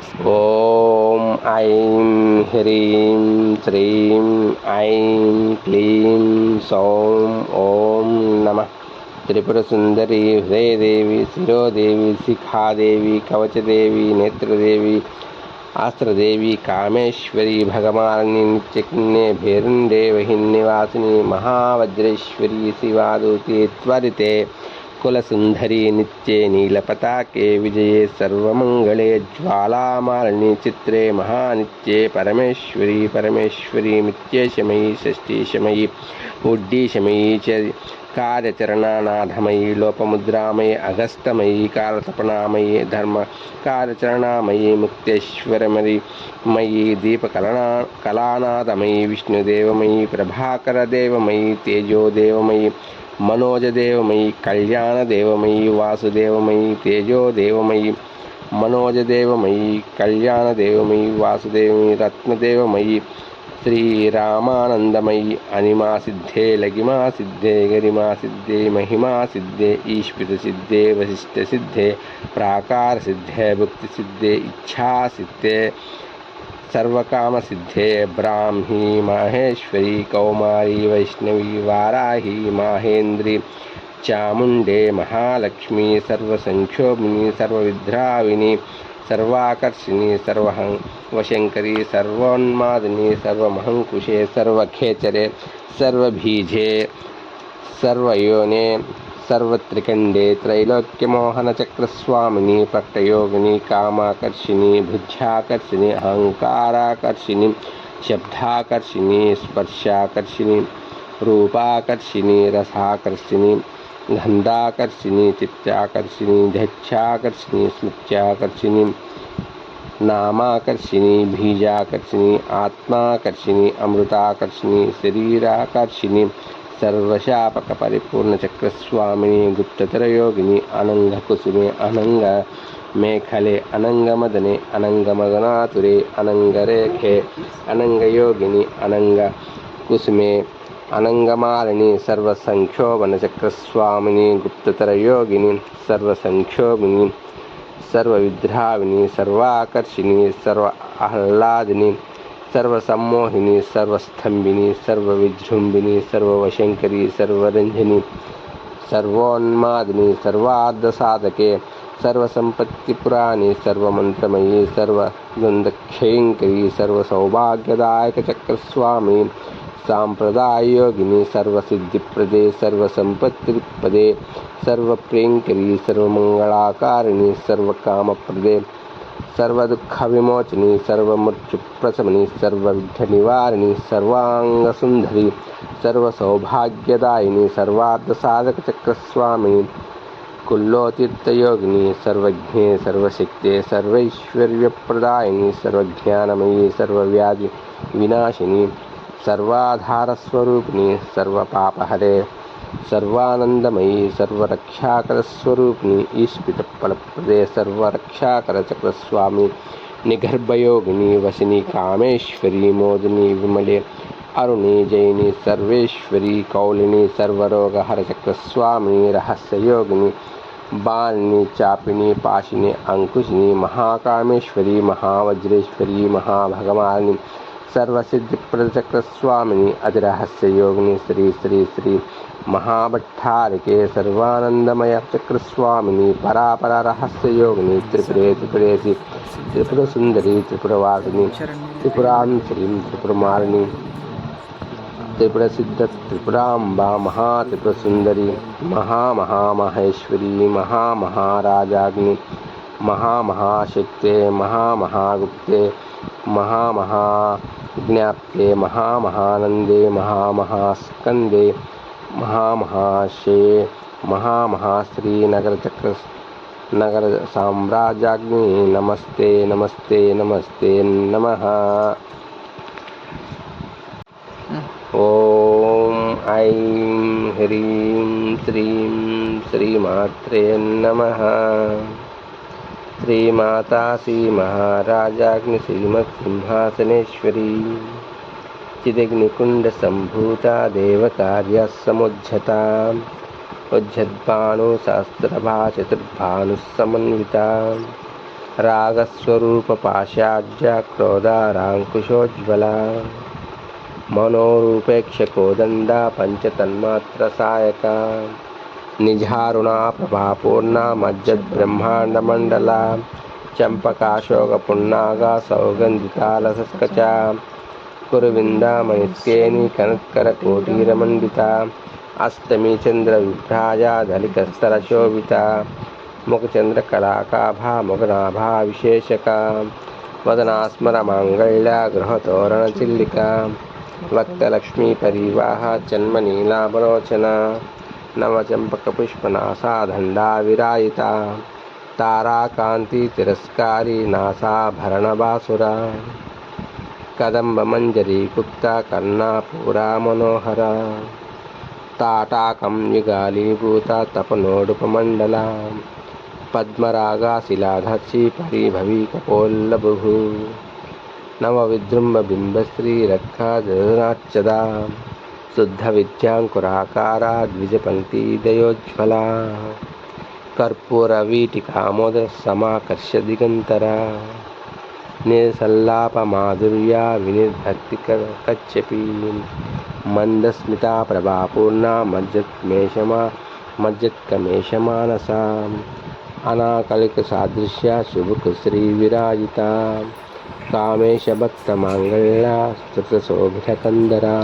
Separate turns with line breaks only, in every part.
ఓం ఐం హ్రీం శ్రీం ఐం క్లీం సౌం ఓం నమః త్రిపురసుందరి హృదయదేవి శిరోదేవి శిఖాదేవి కవచదేవి నేత్రదేవి ఆస్త్రదేవి కామేశ్వరి భగమాలిని నిత్యకిన్నే భేరుండే వహిన్నివాసిని మహావజ్రేశ్వరి శివాదూతే త్వరితే కులసుందరి నిత్యే నీలపతాకే విజయే సర్వమంగళే జ్వాలామాలిని చిత్రే మహానిత్యే పరమేశ్వరి పరమేశ్వరి మిత్యేశమయీ షష్ఠీశమయీ ఉడ్డీశమయీ కార్యచరణానాథమయీ లోపముద్రామయీ అగస్తమయీ కాలతపనామయీ ధర్మ కార్యచరణామయీ ముక్తేశ్వరమయీ మయీ దీపకళానాథమయీ విష్ణుదేవమయీ ప్రభాకరదేవమయీ తేజోదేవమయీ మనోజదేవమయీ కళ్యాణదేవమయీ వాసుదేవమయీ తేజోదేవమయీ మనోజదేవమయీ కళ్యాణదేవమయీ వాసుదేవమయీ రత్నదేవమయీ శ్రీరామానందమయీ అనిమా సిద్ధే లగిమా సిద్ధే గరిమా సిద్ధే మహిమా సిద్ధే ఈశ్వర సిద్ధే వశిష్ఠ సిద్ధే ప్రాకార సిద్ధే భక్తి సిద్ధే ఇచ్ఛా సిద్ధే సర్వకామ సిద్ధే బ్రాహ్మీ మాహేశ్వరీ కౌమారీ వైష్ణవీ వారాహి మాహేంద్రి చాముండే మహాలక్ష్మీ సర్వసంక్షోభిని సర్వవిద్రావిని సర్వాకర్షిణి సర్వశంకరీ సర్వోన్మాదిని సర్వమహంకుశే సర్వఖేచరే సర్వబీజే సర్వయోనే సర్వత్రికండే త్రైలోక్యమోహనచక్రస్వామిని పట్టయోగిని కామాకర్షిణి బుద్ధ్యాకర్షిణి అహంకారాకర్షిణి శబ్దాకర్షిణి స్పర్శాకర్షిణి రూపాకర్షిణి రసాకర్షిణి గంధాకర్షిణి చిత్తాకర్షిణి ధైత్యాకర్షిణి స్మృత్యాకర్షిణి నామాకర్షిణి బీజాకర్షిణి ఆత్మాకర్షిణి అమృతాకర్షిణి శరీరాకర్షిణి సర్వశాపక పరిపూర్ణ చక్రస్వామిని గుప్తతరయోగిని అనంగకుసుమే అనంగ మేఖలే అనంగమదనే అనంగమదనాతురే అనంగరేఖే అనంగయోగిని అనంగ కుసుమే అనంగమాలిని సర్వసంక్షోభన చక్రస్వామిని గుప్తతరయోగిని సర్వసంక్షోభిని సర్వవిద్రావిని సర్వాకర్షిణి సర్వ ఆహ్లాదిని సర్వసమ్మోహిని సర్వస్తంభిని సర్వవిజృంభిని సర్వవశంకరి సర్వరంజని సర్వోన్మాదిని సర్వార్ధసాధకే సర్వసంపత్తిపురాణి సర్వమంత్రమయీ సర్వద్వంద్వక్షయంకరీ సర్వసౌభాగ్యదాయక చక్రస్వామి సాంప్రదాయయోగిని సర్వసిద్ధిప్రదే సర్వసంపత్తిపదే సర్వప్రియంకరీ సర్వమంగళాకారిణి సర్వకామప్రదే సర్వదుఃఖవిమోచిని సర్వమృత్యుప్రశమని సర్వవిఘ్ననివారిణి సర్వాంగసుందరి సర్వసౌభాగ్యదాయిని సర్వార్థసాధకచక్రస్వామిని కుల్లోతీర్థయోగిని సర్వజ్ఞే సర్వశక్తే సర్వైశ్వర్యప్రదాయిని సర్వజ్ఞానమయీ సర్వవ్యాధి వినాశిని సర్వాధారస్వరూపిణి సర్వపాపహరే సర్వానందమయీ సర్వరక్షాకరస్వరూపిణి ఈశ్వితఫలప్రదే సర్వరక్షాకర చక్రస్వామి నిగర్భయోగిని వశిని కామేశ్వరి మోదిని విమలే అరుణి జయిని సర్వేశ్వరి కౌలిని సర్వరోగహర చక్రస్వామిని రహస్యయోగిని బాలిని చాపిని పాశిని అంకుశిని మహాకామేశ్వరి మహావజ్రేశ్వరి మహాభగవాని సర్వసిద్ధిప్రదచక్రస్వామిని అతిరహస్యయోగిని శ్రీ శ్రీ శ్రీ మహాభట్టారికే సర్వానందమయ చక్రస్వామిని పరాపర రహస్యయోగిని త్రిపురే త్రిపురేసి త్రిపురసుందరి త్రిపురవాసిని త్రిపురాంతరీం త్రిపురమాలిని త్రిపురసిద్ధ త్రిపురాంబ మహాత్రిపురసుందరి మహామహామహేశ్వరి మహామహారాజాగ్ని మహామహాశక్తే మహామహాగుప్తే మహామహాజ్ఞాప్తే మహామహానందే మహామహాస్కందే మహామహాశే మహామహాశ్రీనగరచక్ర నగర సామ్రాజ్యాగ్ని నమస్తే నమస్తే నమస్తే నమః. ఓం ఐం హ్రీం శ్రీం శ్రీమాత్రే నమః. శ్రీమాతా శ్రీ మహారాజాగ్ని శ్రీమత్సింహాసనేశ్వరీ చిదగ్నికుండ సంభూత దేవకార్య సముజ్జత ఉజ్జద్భాను శాస్త్రభాషతుర్భాను సమన్విత రాగస్వరూపపాశాఢ్య క్రోధారాంకుశోజ్వల మనోరూపేక్షకోదండ పంచతన్మాత్రసాయక నిజారుణా ప్రభాపూర్ణ మజ్జద్బ్రహ్మాండమండల చంపకాశోకపున్నాగా సౌగంధితాలసస్కచ కురువిందామణిస్కేని కనత్కరకోటీరమండిత అష్టమి చంద్రవిభ్రాజ దళితస్తరశోభిత ముఖచంద్రకళాకాభా ముఖనాభా విశేషక వదనాస్మరమాంగళ్య గృహతోరణచిల్లిక వక్తలక్ష్మీ పరివాహ జన్మనీలాభలోచన నవచంపకపుష్పనాసాదండా విరాయిత తారాకాంతి తిరస్కారి నాసాభరణబాసుర కదంబమంజరీగుప్త కర్ణాపూరా మనోహర తాటాకం యుగాలీభూత తపనోడుపమండల పద్మరాగాశిలాధర్షి పరిభవీకపోల్లభు నవవిజృంభబింబశ్రీరక్షాజనార్చదా శుద్ధవిద్యాంకురాకారా ద్విజపంక్తిదయోజ్వలా కర్పూరవీటికామోదర సమాకర్ష దిగంతరా నిసల్లాపమాధుర్యా వినిర్భక్తి కచ్చపి మందస్మితా ప్రభాపూర్ణ మజ్జత్కమేషమానసా అనాకలిక సాదృశ్య శుభకుశ్రీ విరాజిత కామేశభక్తమాంగళ్య స్తృతశోభితకందరా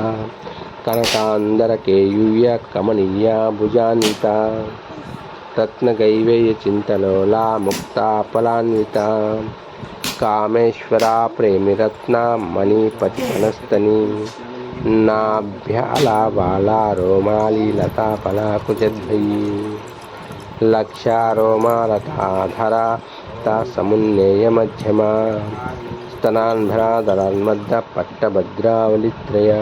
కనకాందరకేయూయ కమనీయ భుజాన్విత రత్నగైవేయచింతలోలా ముక్తాఫలాన్విత కామేశ్వరా ప్రేమిరత్న మణిపతిపనస్తని నాభ్యాలాబాలా రోమాలి లతాఫలాకుజద్భయీ లక్షారోమాలతాధరా సమున్నేయ మధ్యమా స్తనాన్భరా దళాన్మధ్య పట్టభద్రావళిత్రయ